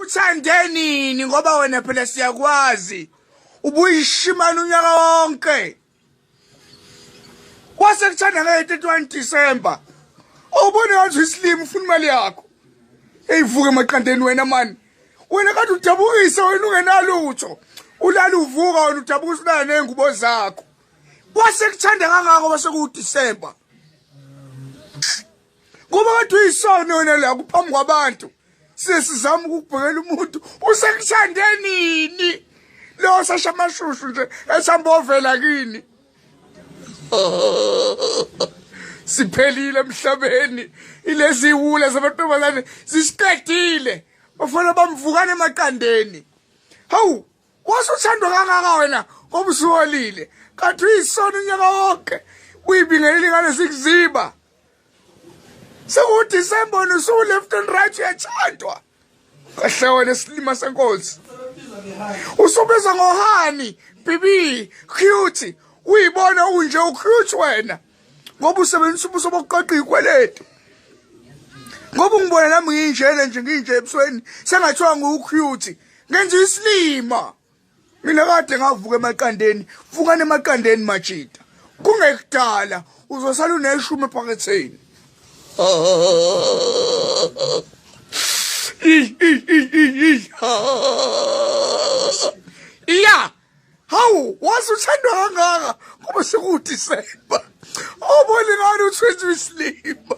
Uthandenini ngoba wena phela siyakwazi ubuyishimana unyaka wonke kwase kuthanda nge-31 December awubone ngathi isilimo ufuna imali yakho eyivuke emaqandeni wena mani wena kade udabukisa wena ungenalutho ulala uvuka wena udabukisa unala nengubo zakho kwase kuthanda kangako base ku-December ngoba kade uyisono wena la kuphambi kwabantu sesizama ukubhekela umuntu usekuthandenini lo sashamashushu nje esambovela kini siphelile emhlabeni ilezi iwula zabantombazane zisiqedile bafana bamvukana emaqandeni hawu wasuthandwa kangaka wena ngoba usuholile kanti uyisono unyaka wonke uyibingelele ngale sikuziba sekuDisemba nusu left and right uyathandwa kahle wena silima senkosi usubeza ngohani bibi cute uyibona unje ucute wena ngoba usebenzisa ubuso bokuqoqa ikweletu ngoba ngibona nami nginjene nje nginje ebusweni sengathiwa ngucute ngenza isilima mina kade ngavuka emaqandeni vukana emaqandeni majida kungekudala uzosala uneshumi ephaketheni iya hawu wasuthandwa kangaka ngoba sekuDisemba awuboni ngani uthwethe isilima